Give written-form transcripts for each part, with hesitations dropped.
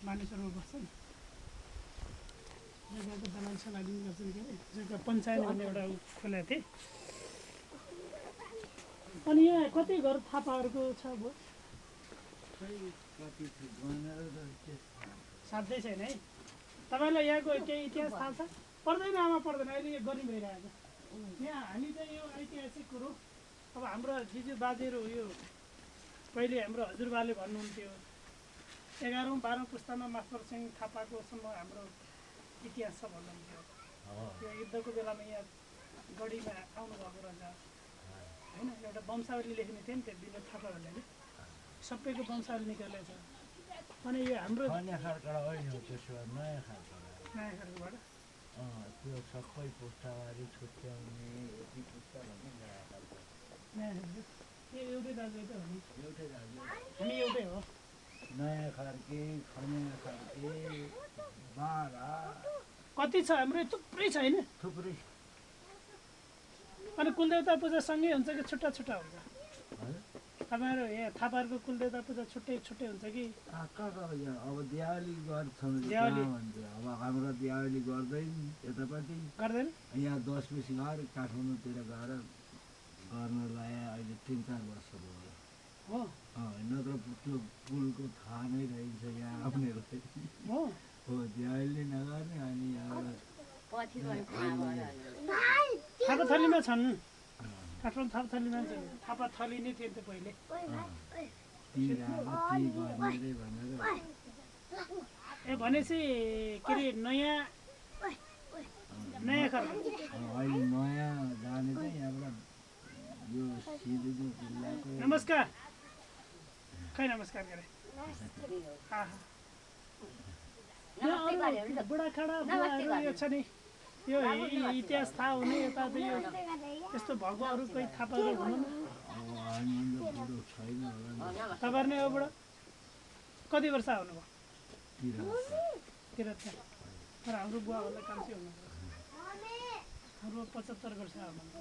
मानिसहरू बस्छन् जग्गाको दलाल सलाह दिने गर्छन् के अरे जग्गा पञ्चायत भन्ने एउटा खोलेको थिएँ अनि यहाँ कति घर थापाहरूको छ अब साध्यै छैन है तपाईँलाई यहाँको केही इतिहास थाहा छ पर्दैन आमा पर्दैन अहिले यो गर्मी भइरहेको छ यहाँ हामी चाहिँ यो ऐतिहासिक कुरो अब हाम्रो जिजु बाजेहरू यो पहिले हाम्रो हजुरबाले भन्नुहुन्थ्यो 11औं 12औं पुस्तामा मास्टर सिंह थापाकोसम्म हाम्रो इतिहास छ भन्नुहुन्थ्यो यो युद्धको बेलामा यहाँ गढीमा आउनुभएको रहेछ होइन एउटा वंशावली लेख्ने थियो नि त्यो विनोद थापा भन्ने सबैको वंशावली निकालेको छ अनि यो हाम्रो नयाँ खालकोबाट त्यो सबै पुस्तावारी छुट्याउने यति पुस्ता भन्ने नयाँ खालको एउटै दाजु त हो नि एउटै दाजु हामी एउटै हो नयाँ खालके खन्या खालके बारा कति छ हाम्रो थुप्रै छ होइन थुप्रै अनि कुलदेवता पूजा सँगै हुन्छ कि छुट्टा छुट्टा हुन्छ तपाईँहरू यहाँ थापाहरूको कुलदेवता पूजा छुट्टै छुट्टै हुन्छ कि अब दिवाली गर्छन् अब हाम्रो दिवाली गर्दैन यतापट्टि गर्दैन यहाँ 10 घर काठमाडौँतिर गएर गर्नलाई अहिले 3-4 वर्ष भयो हो नत्र त्यो पुलको थाहा नै रहेछ यहाँ आउनेलाई हो दिवाली नगर्ने अनि थापाथलीमा छन् काठमाडौँ थापाथलीमा छन् थापाथली नै थियो नि त पहिले ए भनेपछि के अरे नयाँ खालको अहिले नयाँ जाने चाहिँ यहाँबाट यो सिलगढी जिल्लाको नमस्कार खै नमस्कार गरे बुढाखाडा बुढाहरू यो छ नि यो इतिहास थाहा हुने यता त यो यस्तो भएको अरू कोही थाहा पाएर हुनु तपाईँहरू नै हो बुढा कति वर्ष आउनुभयो 73 तर हाम्रो बुवाभन्दा कान्छै हुनुहुन्छ हाम्रो 75 वर्ष आउनुहुन्छ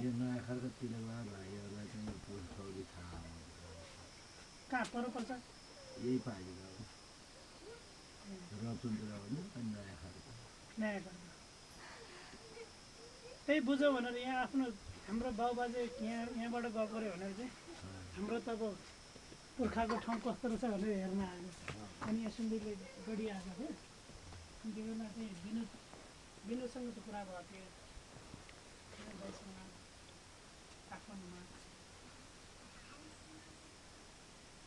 यो नयाँ खालको तिलवा भाइहरूलाई चाहिँ पुर्खौली थाहा कहाँ पर पर्छ यही पालिका हो रतुन्द्र भन्नु अनि नयाँ खालको त्यही बुझौँ भनेर यहाँ आफ्नो हाम्रो बाबुबाजे यहाँबाट गएको पऱ्यो भनेर चाहिँ हाम्रो त अब पुर्खाको ठाउँ कस्तो रहेछ भनेर हेर्न आएको अनि यहाँ सुन्दरले गढी आएको थियो अनि त्यो बेला चाहिँ विनोदसँग चाहिँ कुरा भएको थियो दाइसँग काठमाडौँमा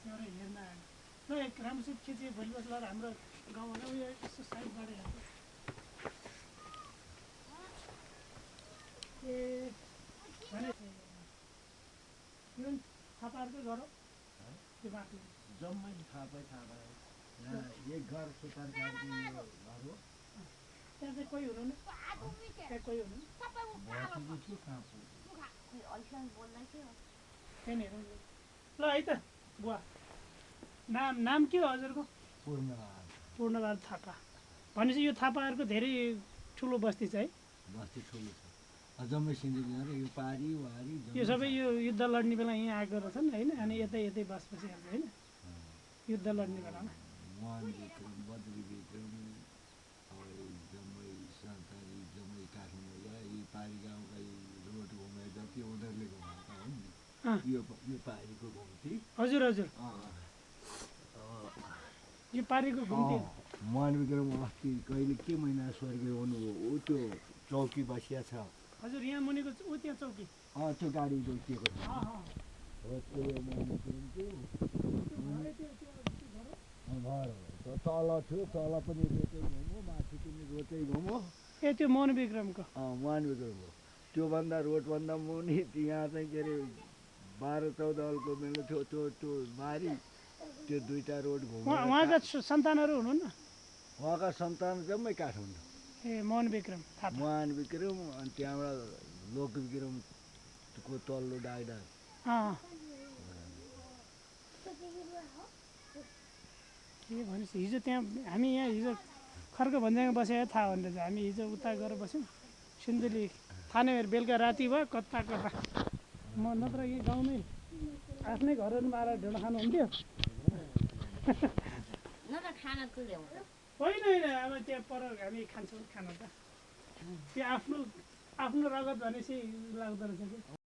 एउटा हेर्न आयो ल एक राम्रोसित खिच्यो भोलि बस ल हाम्रो गाउँमा उयो यस्तो साइडबाट हेर्छ ए भने थापाहरूकै घर हो त्यो माथि जम्मै थाहा एक घर सुतार काट्ने घर हो त्यहाँ चाहिँ कोही हुनु त्यहाँ कोही हुनु त्यहाँ हेरौँ ल है त बुवा नाम के हो हजुरको पूर्णबहादुर थापा भनेपछि यो थापाहरूको धेरै ठुलो बस्ती छ है बस्ती ठुलो छ जम्मै सिन्धुली यो पारी वारी यो सबै यो युद्ध लड्ने बेला यहाँ आएको रहेछन् होइन अनि यतै बस बसिहाल्छ होइन युद्ध लड्ने बेलामा मान विक्रम बद्री विक्रम जम्मै सरकारी जम्मै काठमाडौँ यी पारी गाउँका रोड घुमे जति उनीहरूले घुमाएका हुन् नि यो पारीको घुम्ती हजुर यो पारीको घुम्ती मान विक्रम अस्ति कहिले के महिना स्वर्गीय हुनुभयो ऊ त्यो चौकी बसिया छ हजुर यहाँ मुनिको ऊ त्यहाँ चौकी त्यो गाडी रोकिएको छ हो त्यो मान विक्रमको घर हो तल थियो तल पनि रोटै घुमो माथि पनि रोटै घुमो ए त्यो मान विक्रमको मान विक्रम हो त्योभन्दा रोडभन्दा मुनि यहाँ चाहिँ के अरे 12-14 हलको मेलो थियो त्यो बारी त्यो दुईटा रोड घुम्यो उहाँका सन्तानहरू हुनुहुन्न उहाँका सन्तान जम्मै काठमाडौँ ए मान विक्रम अनि त्यहाँबाट लोक विक्रमको तल्लो डाइडा के भनेपछि हिजो त्यहाँ हामी यहाँ हिजो खर्क भन्ज्याङमा बसेर थाहा भनेर चाहिँ हामी हिजो उता गएर बस्यौँ सिन्धुली थाहा नै बेलुका राति भयो कता म नत्र यही गाउँमै आफ्नै घरहरूमा आएर ढेँडो खानुहुन्थ्यो न त खाना को ल्याउँछ होइन होइन अब त्यहाँ पर हामी खान्छौँ खाना त त्यो आफ्नो आफ्नो रगत भनेपछि लाग्दो रहेछ कि